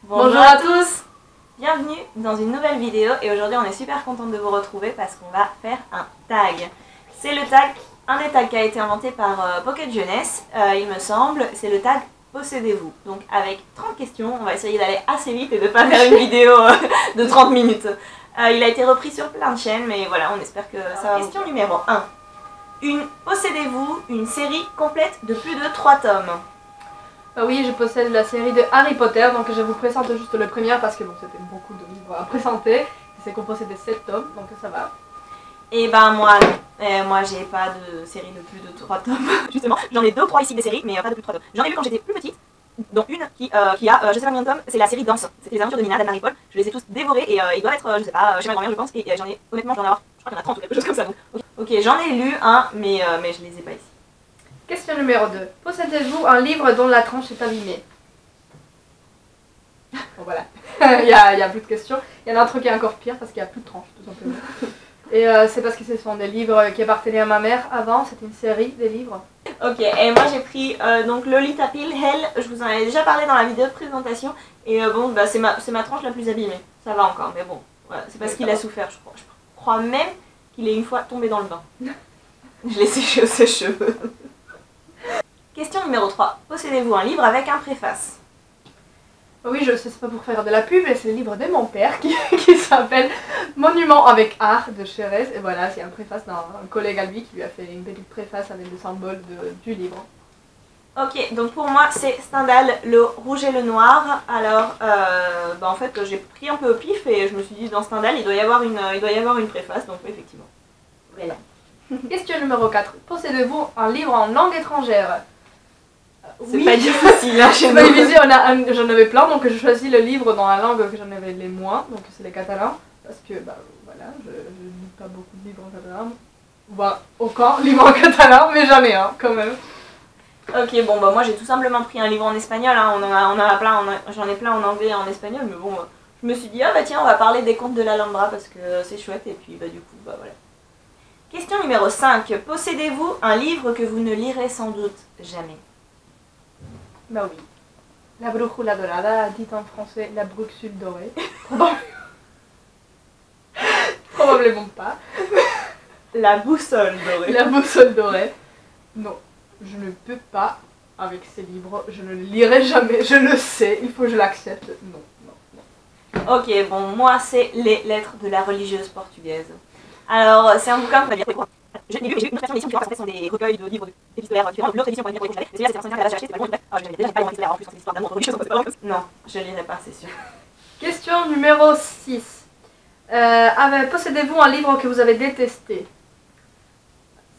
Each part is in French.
Bonjour à tous. Bienvenue dans une nouvelle vidéo et aujourd'hui on est super contente de vous retrouver parce qu'on va faire un tag. C'est le tag, un des tags qui a été inventé par Pocket Jeunesse, il me semble, c'est le tag Possédez-vous. Donc avec 30 questions, on va essayer d'aller assez vite et de ne pas faire une vidéo de 30 minutes. Il a été repris sur plein de chaînes mais voilà, on espère que ça va. Question numéro 1. Possédez-vous une série complète de plus de 3 tomes? Oui, je possède la série de Harry Potter, donc je vous présente juste le premier parce que bon, c'était beaucoup de livres à présenter. C'est composé de 7 tomes, donc ça va. Et ben moi non, moi j'ai pas de série de plus de 3 tomes, justement. J'en ai 2 ou 3 ici des séries, mais pas de plus de 3 tomes. J'en ai lu quand j'étais plus petite, dont une qui a, je sais pas combien de tomes, c'est la série Danse. C'était les aventures de Nina, d'Anne Marie-Paul. Je les ai tous dévorés et ils doivent être, je sais pas, chez ma grand-mère je pense, et j'en ai, honnêtement, j'en ai avoir, je crois qu'il y en a 30 ou quelque chose comme ça. Donc. Ok, j'en ai lu un, mais je les ai pas ici. Question numéro 2. Possédez-vous un livre dont la tranche est abîmée? Bon voilà, il y a plus de questions. Il y en a un truc qui est encore pire parce qu'il n'y a plus de tranche tout simplement. Et c'est parce que ce sont des livres qui appartenaient à ma mère avant, c'était une série des livres. Ok, et moi j'ai pris donc Lolita Pill, Hell, je vous en ai déjà parlé dans la vidéo de présentation. Et bon, bah, c'est ma tranche la plus abîmée, ça va encore, mais bon, voilà, c'est parce qu'il a souffert, je crois. Je crois même qu'il est une fois tombé dans le bain. Je l'ai séché au sèche-cheveux. Question numéro 3. Possédez-vous un livre avec un préface? Oui, je sais, c'est pas pour faire de la pub, mais c'est le livre de mon père qui s'appelle Monument avec art de Chérez. Et voilà, c'est un préface d'un collègue à lui qui lui a fait une petite préface avec le symbole du livre. Ok, donc pour moi c'est Stendhal, Le Rouge et le Noir. Alors, bah en fait j'ai pris un peu au pif et je me suis dit dans Stendhal il doit y avoir une préface, donc effectivement. Voilà. Question numéro 4. Possédez-vous un livre en langue étrangère? C'est pas difficile hein, chez nous. J'en avais plein, donc je choisis le livre dans la langue que j'en avais les moins, donc c'est les catalans, parce que bah voilà, je lis pas beaucoup de livres en catalan, voire aucun livre en catalan, mais j'en ai un quand même. Ok, bon bah moi j'ai tout simplement pris un livre en espagnol, hein. on en a plein, j'en ai plein en anglais et en espagnol, mais bon, je me suis dit, ah bah tiens on va parler des contes de l'Alhambra parce que c'est chouette, et puis bah du coup, bah voilà. Question numéro 5. Possédez-vous un livre que vous ne lirez sans doute jamais? Bah oui. La brújula dorada, dit en français la bruxule dorée. Probablement pas. La boussole dorée. La boussole dorée. Non, je ne peux pas avec ces livres, je ne les lirai jamais, je le sais, il faut que je l'accepte. Non, non, non. Ok, bon, moi c'est Les Lettres de la religieuse portugaise. Alors, c'est un bouquin qu'on va lire pour les cours. J'ai lu une autre version d'édition différente, en fait, ce sont des recueils de livres épistolaires différents. L'autre édition pour les cours que j'avais, mais celui-là c'est la version que j'ai acheté, c'est pas le bon, ah, j'avais déjà pas épistolaire en plus, c'est l'histoire d'amour entre religieuses, c'est pas vrai. Non, je lirai pas, c'est sûr. Question numéro 6. Possédez-vous un livre que vous avez détesté?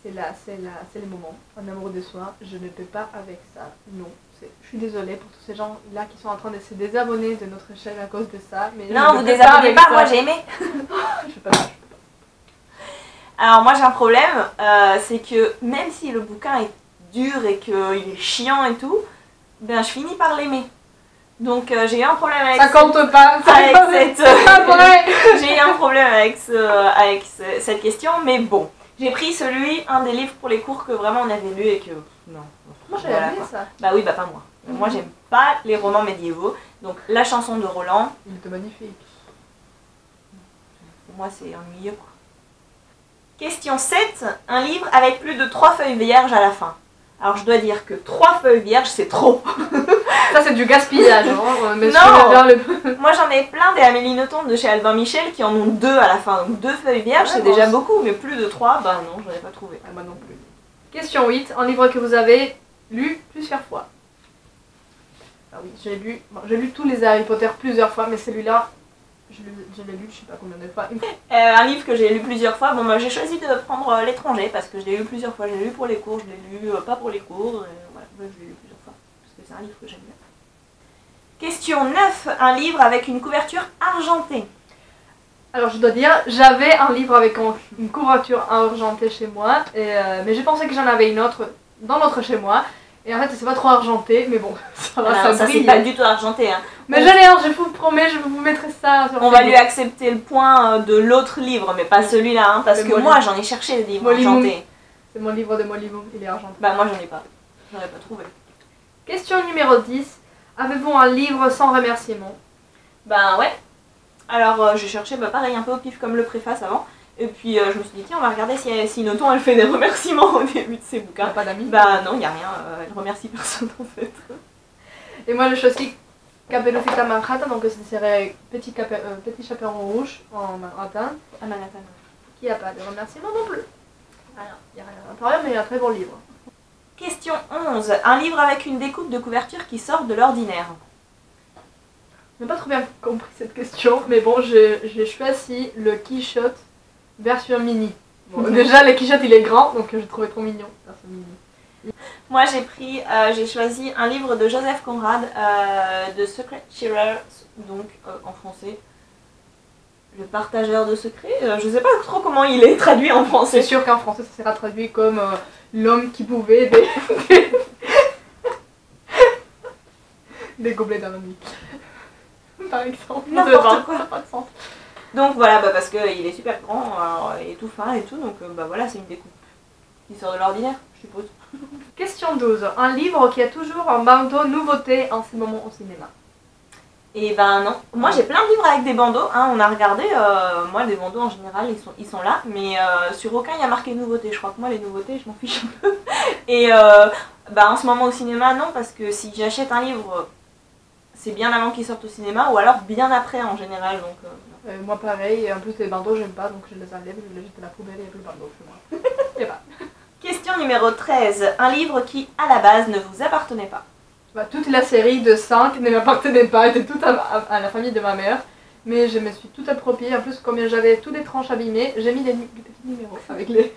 C'est les moments. Un amour de soi, je ne peux pas avec ça. Non, je suis désolée pour tous ces gens là qui sont en train de se désabonner de notre chaîne à cause de ça. Mais non, vous désabonnez pas, moi j'ai aimé. Je peux pas. Alors moi j'ai un problème, c'est que même si le bouquin est dur et qu'il est chiant et tout, ben je finis par l'aimer. Donc j'ai eu un problème avec ça compte pas. J'ai eu un problème avec cette question, mais bon. J'ai pris un des livres pour les cours que vraiment on avait lu et que non. Moi j'ai aimé ça. Bah oui, bah pas moi. Moi j'aime pas les romans médiévaux. Donc La chanson de Roland. Il était magnifique. Pour moi c'est ennuyeux quoi. Question 7. Un livre avec plus de 3 feuilles vierges à la fin. Alors je dois dire que 3 feuilles vierges c'est trop. Ça c'est du gaspillage. Hein, non. Moi j'en ai plein des Amélie Nothomb de chez Albin Michel qui en ont 2 à la fin. Donc 2 feuilles vierges c'est déjà beaucoup, mais plus de 3, bah non, j'en ai pas trouvé. Ah bah non plus. Question 8. Un livre que vous avez lu plusieurs fois? Ah oui, j'ai lu tous les Harry Potter plusieurs fois, mais celui-là, je l'ai lu je sais pas combien de fois. Un livre que j'ai lu plusieurs fois, bon moi j'ai choisi de prendre L'étranger parce que je l'ai lu plusieurs fois. Je l'ai lu pour les cours, je l'ai lu pas pour les cours, voilà, je l'ai lu plusieurs fois parce que c'est un livre que j'aime bien. Question 9. Un livre avec une couverture argentée. Alors je dois dire, j'avais un livre avec une couverture argentée chez moi, mais j'ai pensé que j'en avais une autre dans l'autre chez moi. Et en fait c'est pas trop argenté, mais bon, ça va, alors, ça c'est pas du tout argenté. Hein. Mais j'en ai un, je vous promets, je vous mettrai ça sur on va lui accepter le point de l'autre livre, mais pas celui-là, hein, parce que moi j'en ai cherché des livres argentés. C'est mon livre de Molly Moon, il est argenté. Bah moi j'en ai pas trouvé. Question numéro 10. Avez-vous un livre sans remerciement? Ben ouais. Alors j'ai cherché pareil un peu au pif comme le préface avant. Et puis je me suis dit tiens on va regarder si Noton elle fait des remerciements au début de ses bouquins. Pas d'amis. Bah non il n'y a rien, elle remercie personne en fait. Et moi je choisis Capellofita Manhattan, donc ce serait petit chaperon rouge en Manhattan. À Manhattan. Qui n'a pas de remerciements non plus. Alors, il n'y a rien à l'intérieur mais il y a un très bon livre. Question 11. Un livre avec une découpe de couverture qui sort de l'ordinaire. Je n'ai pas trop bien compris cette question, mais bon, j'ai choisi le Quichotte version mini. Bon, déjà, le Quichotte il est grand, donc je trouvais trop mignon, version mini. Moi j'ai choisi un livre de Joseph Conrad, de Secret Sharer, donc en français, le partageur de secrets. Je sais pas trop comment il est traduit en français. C'est sûr qu'en français ça sera traduit comme l'homme qui pouvait des gobelets d'un ami. Par exemple. N'importe quoi. Ça n'a pas de sens. Donc voilà, parce qu'il est super grand et tout fin et tout, donc voilà, c'est une découpe qui sort de l'ordinaire, je suppose. Question 12. Un livre qui a toujours un bandeau nouveauté en ce moment au cinéma. Et ben non, moi j'ai plein de livres avec des bandeaux, hein, on a regardé, moi les bandeaux en général ils sont là, mais sur aucun il y a marqué nouveauté, je crois que moi les nouveautés je m'en fiche un peu. Et en ce moment au cinéma non, parce que si j'achète un livre, c'est bien avant qu'il sorte au cinéma ou alors bien après en général, donc... Moi pareil, et en plus les bandeaux j'aime pas, donc je les enlève, je les jette à la poubelle et le bandeau chez moi. Et bah. Question numéro 13. Un livre qui, à la base, ne vous appartenait pas. Toute la série de 5 ne m'appartenait pas, était toute à la famille de ma mère. Mais je me suis tout appropriée. En plus, comme j'avais toutes les tranches abîmées, j'ai mis des petits numéros avec les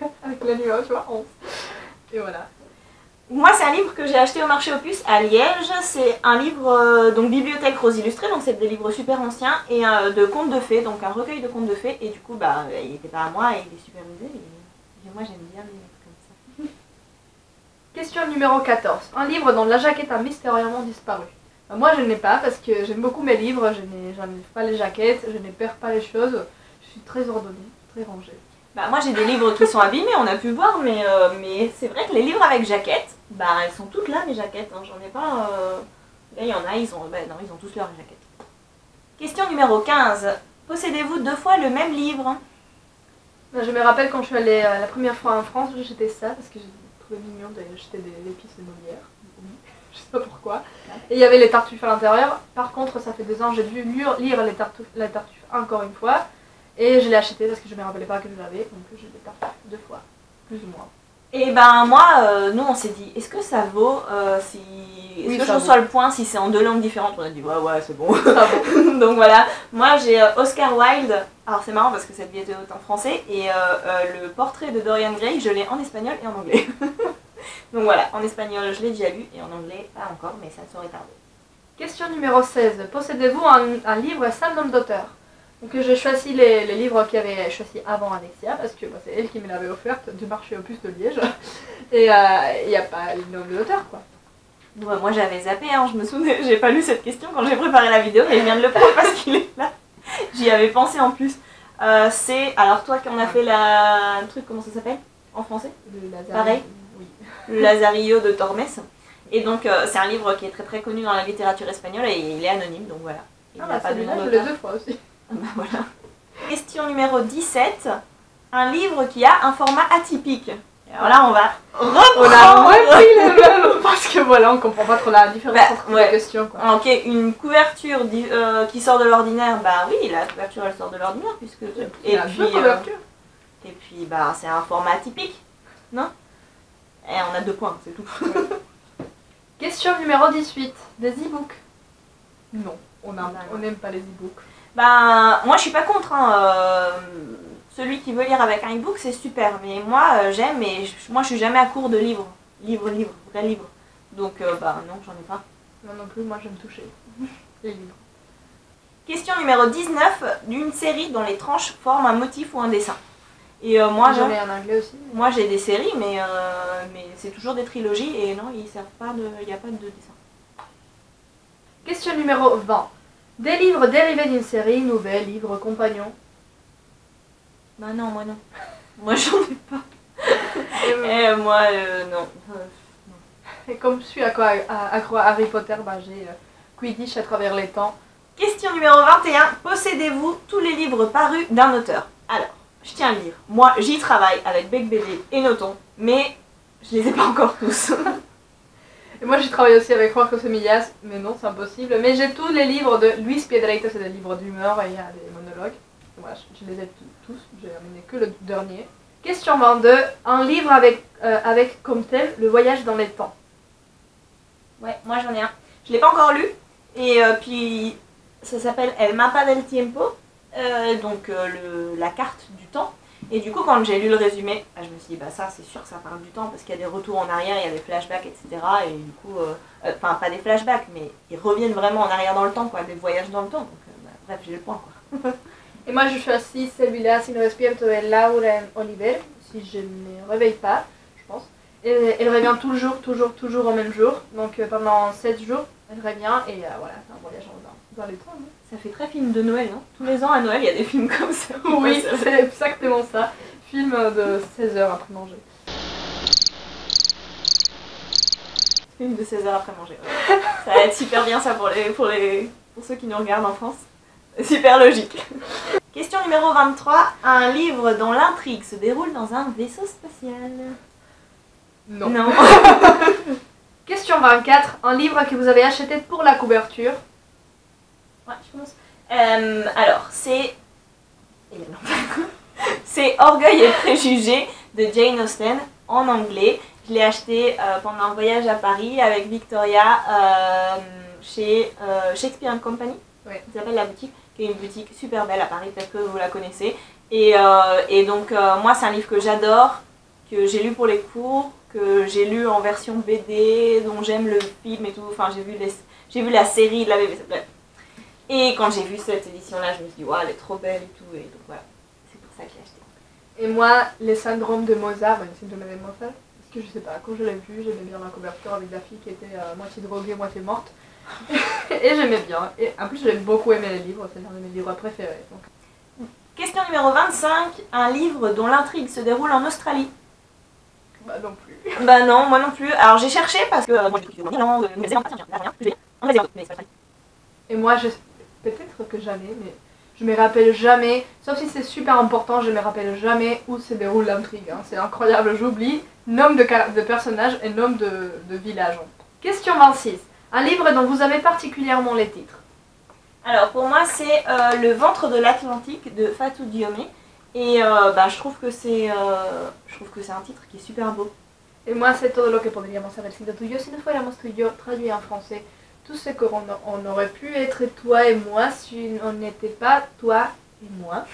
numéros, tu vois, 11. Et voilà. Moi, c'est un livre que j'ai acheté au marché aux puces à Liège. C'est un livre, donc Bibliothèque Rose Illustrée, donc c'est des livres super anciens, et de contes de fées, donc un recueil de contes de fées. Et du coup, il n'était pas à moi et il est super usé. Et moi, j'aime bien les livres comme ça. Question numéro 14. Un livre dont la jaquette a mystérieusement disparu. Moi, je n'ai pas parce que j'aime beaucoup mes livres, je n'enlève pas les jaquettes, je ne perds pas les choses. Je suis très ordonnée, très rangée. Moi, j'ai des livres qui sont abîmés, on a pu voir, mais c'est vrai que les livres avec jaquettes, elles sont toutes là, mes jaquettes. Hein, j'en ai pas... Là, il y en a, ils ont tous leurs jaquettes. Question numéro 15. Possédez-vous 2 fois le même livre? Je me rappelle quand je suis allée la première fois en France, j'ai jeté ça parce que j'ai trouvé mignon de jeter des épices de Molière. Je sais pas pourquoi. Et il y avait les tartuffes à l'intérieur. Par contre, ça fait 2 ans, j'ai dû lire les tartuffes encore une fois. Et je l'ai acheté parce que je me rappelais pas que je l'avais. Donc j'ai les tartuffes 2 fois, plus ou moins. Et moi, nous on s'est dit, est-ce que ça vaut est-ce que je reçois le point si c'est en 2 langues différentes? On a dit, ouais, c'est bon. Ça vaut. Donc voilà, moi j'ai Oscar Wilde, alors c'est marrant parce que cette vidéo est en français, et le portrait de Dorian Gray, je l'ai en espagnol et en anglais. Donc voilà, en espagnol je l'ai déjà lu, et en anglais pas encore, mais ça ne saurait tarder. Question numéro 16. Possédez-vous un livre sans nom d'auteur? Donc j'ai choisi les livres qu'il y avait choisi avant Alexia, parce que c'est elle qui me l'avait offerte du marché aux puces de Liège. Et il n'y a pas le nom de l'auteur, quoi. Ouais, moi j'avais zappé, hein, je me souvenais, j'ai pas lu cette question quand j'ai préparé la vidéo, mais je viens de le prendre parce qu'il est là. J'y avais pensé en plus. C'est, alors toi qui en as fait le truc, comment ça s'appelle en français? Le Lazarillo. Pareil. Oui. Le Lazarillo de Tormes. Et donc c'est un livre qui est très très connu dans la littérature espagnole et il est anonyme, donc voilà. Il n'a pas de nom je d'auteur. l'ai 2 fois aussi. Voilà. Question numéro 17. Un livre qui a un format atypique. Alors là, on va reprendre. On a repris le même parce que voilà, on comprend pas trop la différence entre les questions, quoi. Ok, une couverture qui sort de l'ordinaire, oui, la couverture elle sort de l'ordinaire puisque. Il y a 2 couvertures. Et puis c'est un format atypique, non? Et on a 2 points, c'est tout. Question numéro 18. Des e-books? Non, on n'aime pas les e-books. Moi je suis pas contre, hein. Celui qui veut lire avec un e-book c'est super, mais moi j'aime, et moi je suis jamais à court de livres, vrai livre. Donc non, j'en ai pas. Non non plus, moi j'aime toucher les livres. Question numéro 19, d'une série dont les tranches forment un motif ou un dessin. Et moi j'en ai en anglais aussi. Moi j'ai des séries, mais c'est toujours des trilogies, et non, il n'y a pas de dessin. Question numéro 20. Des livres dérivés d'une série, nouvelle, livre, compagnon. Non, moi non. Moi j'en ai pas. Et moi non. Et comme je suis accro à Harry Potter, j'ai Quidditch à travers les temps, Question numéro 21. Possédez-vous tous les livres parus d'un auteur? Alors, je tiens à le dire. Moi, j'y travaille avec Bec BD et Noton, mais je les ai pas encore tous. Et moi j'y travaille aussi avec Juan Semillas, mais non, c'est impossible. Mais j'ai tous les livres de Luis Piedrahita, c'est des livres d'humeur et il y a des monologues. Voilà, je les ai tous, j'ai amené que le dernier. Question 22. Un livre avec comme thème le voyage dans les temps. Ouais, moi j'en ai un. Je l'ai pas encore lu, et puis ça s'appelle El Mapa del Tiempo, donc la carte du temps. Et du coup, quand j'ai lu le résumé, je me suis dit, bah ça c'est sûr que ça parle du temps, parce qu'il y a des retours en arrière, il y a des flashbacks, etc. Et du coup, enfin pas des flashbacks, mais ils reviennent vraiment en arrière dans le temps, quoi, des voyages dans le temps. Donc bref, j'ai le point, quoi. Et moi je choisis celui-là, Si no despierto, de Lauren Oliver, si je ne me réveille pas, je pense. Et elle revient toujours au même jour, donc pendant 7 jours, elle revient, et voilà, c'est un voyage dans les temps. Ça fait très film de Noël, hein. Tous les ans à Noël, il y a des films comme ça. Oui, c'est exactement ça. Film de 16 heures après manger. Film de 16 heures après manger, ouais. Ça va être super bien ça pour ceux qui nous regardent en France. Super logique. Question numéro 23. Un livre dont l'intrigue se déroule dans un vaisseau spatial. Non. Non. Question 24. Un livre que vous avez acheté pour la couverture. Ouais, je commence. Alors, c'est Orgueil et préjugés de Jane Austen en anglais. Je l'ai acheté pendant un voyage à Paris avec Victoria chez Shakespeare & Company. Ouais. Ça s'appelle la boutique, qui est une boutique super belle à Paris, peut-être que vous la connaissez. Et donc, moi, c'est un livre que j'adore, que j'ai lu pour les cours, que j'ai lu en version BD, dont j'aime le film et tout. Enfin, j'ai vu la série de la BD. Bref. Et quand j'ai vu cette édition-là, je me suis dit, waouh, elle est trop belle et tout. Et donc voilà, c'est pour ça que je l'ai acheté. Et moi, les syndromes de Mozart, le syndrome de Mozart, parce que je sais pas, quand je l'ai vu, j'aimais bien la couverture avec la fille qui était moitié droguée, moitié morte. Et j'aimais bien. Et en plus, j'ai beaucoup aimé les livres, c'est l'un de mes livres préférés. Donc. Question numéro 25. Un livre dont l'intrigue se déroule en Australie. Bah non plus. Bah non, moi non plus. Alors j'ai cherché parce que moi j'ai Et moi, peut-être que jamais, mais je me rappelle jamais, sauf si c'est super important, je me rappelle jamais où se déroule l'intrigue. Hein. C'est incroyable, j'oublie nom de personnage et nom de village. Question 26. Un livre dont vous avez particulièrement les titres. Alors pour moi c'est Le ventre de l'Atlantique de Fatou Diome. Et je trouve que c'est un titre qui est super beau. Et moi c'est Todo lo que podríamos haber sido tú y yo si no fuéramos tú y yo, traduit en français. Tout ce qu'on aurait pu être toi et moi si on n'était pas toi et moi.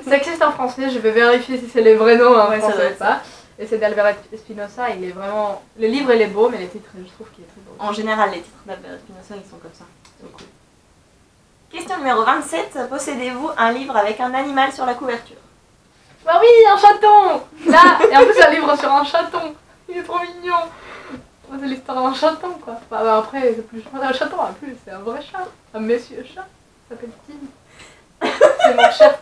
Ça existe en français, je vais vérifier si c'est les vrais noms en français ou pas. Et c'est d'Albert Espinosa, il est vraiment... Le livre il est beau, mais les titres je trouve qu'il est très beau. En général les titres d'Albert Espinosa ils sont comme ça. C'est cool. Question numéro 27. Possédez-vous un livre avec un animal sur la couverture? Bah oui, un chaton. Là, et en plus un livre sur un chaton. Il est trop mignon. C'est l'histoire d'un chaton quoi. Bah, après c'est plus un chaton, en plus c'est un vrai chat. Un monsieur chat. Ça s'appelle Tim. C'est mon chat.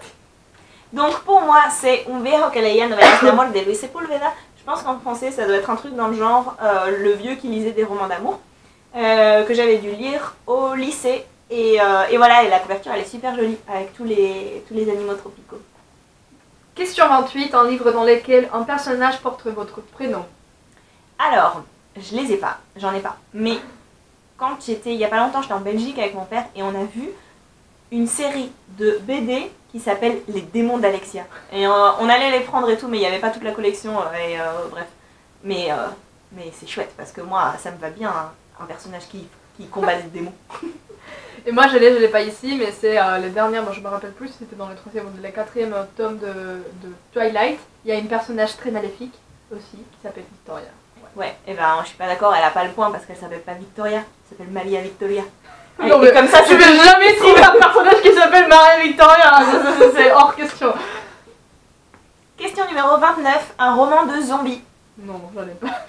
Donc pour moi c'est Un viejo que leía novelas de amor de Luis Sepúlveda. Je pense qu'en français ça doit être un truc dans le genre le vieux qui lisait des romans d'amour. Que j'avais dû lire au lycée. Et voilà, et la couverture elle est super jolie avec tous les animaux tropicaux. Question 28, un livre dans lequel un personnage porte votre prénom. Alors, je les ai pas, j'en ai pas. Mais quand il y a pas longtemps, j'étais en Belgique avec mon père et on a vu une série de BD qui s'appelle Les démons d'Alexia. Et on allait les prendre et tout, mais il n'y avait pas toute la collection, bref. Mais c'est chouette parce que moi, ça me va bien, hein, un personnage qui combat les démons. Et moi je l'ai pas ici, mais c'est les dernières, bon, je me rappelle plus, c'était dans le 3e ou le 4e tome de Twilight. Il y a une personnage très maléfique aussi qui s'appelle Victoria. Ouais, et ben je suis pas d'accord, elle a pas le point parce qu'elle s'appelle pas Victoria, elle s'appelle Maria Victoria. Non, mais comme ça, tu vais jamais trouver un personnage qui s'appelle Maria Victoria, c'est hors question. Question numéro 29, un roman de zombies. Non, j'en ai pas.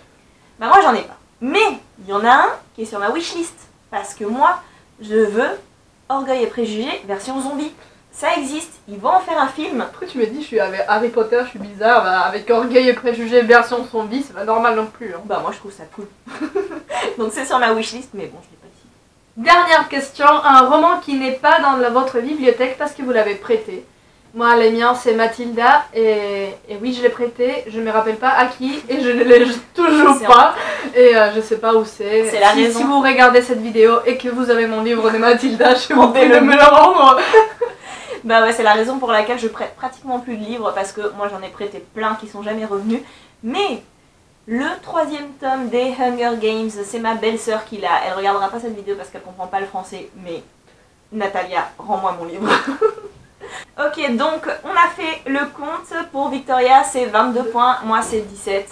Bah moi j'en ai pas. Mais il y en a un qui est sur ma wishlist. Parce que moi, je veux Orgueil et préjugés version zombie. Ça existe, ils vont en faire un film. Après tu me dis, je suis avec Harry Potter, je suis bizarre, bah, avec Orgueil et préjugés version zombie, c'est pas normal non plus. Hein. Bah moi je trouve ça cool. Donc c'est sur ma wishlist, mais bon, je l'ai pas ici. Dernière question, un roman qui n'est pas dans votre bibliothèque parce que vous l'avez prêté. Moi, les miens, c'est Mathilda, et oui, je l'ai prêté, je me rappelle pas à qui, et je ne l'ai toujours pas, et je sais pas où c'est. C'est la raison. Si vous regardez cette vidéo et que vous avez mon livre de Mathilda, je vous prie de me le rendre. Bah ouais, c'est la raison pour laquelle je prête pratiquement plus de livres, parce que moi j'en ai prêté plein qui sont jamais revenus. Mais le 3e tome des Hunger Games, c'est ma belle-sœur qui l'a. Elle regardera pas cette vidéo parce qu'elle comprend pas le français, mais Natalia, rends-moi mon livre. Ok, donc on a fait le compte. Pour Victoria, c'est 22 points, moi c'est 17.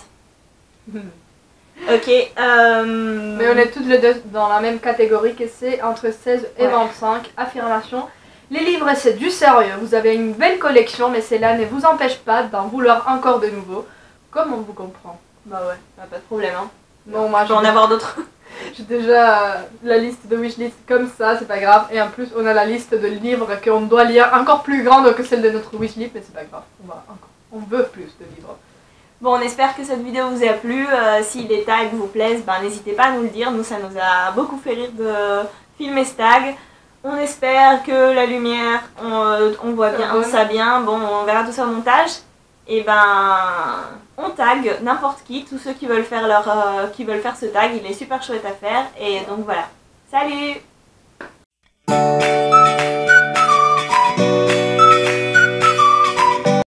Ok. Mais on est toutes les deux dans la même catégorie, que c'est entre 16 et 25. Affirmation. Les livres, c'est du sérieux. Vous avez une belle collection, mais cela ne vous empêche pas d'en vouloir encore de nouveaux. Comme on vous comprend. Bah ouais, pas de problème. Hein. Bon, moi, je peux en avoir d'autres. J'ai déjà la liste de wishlist comme ça, c'est pas grave. Et en plus, on a la liste de livres qu'on doit lire encore plus grande que celle de notre wishlist, mais c'est pas grave. On veut plus de livres. Bon, on espère que cette vidéo vous a plu. Si les tags vous plaisent, ben, n'hésitez pas à nous le dire. Nous, ça nous a beaucoup fait rire de filmer ce tag. On espère que la lumière, on voit bien, ça bien. Bon, on verra tout ça au montage. Et ben, on tag n'importe qui, tous ceux qui veulent faire ce tag. Il est super chouette à faire. Et donc voilà. Salut!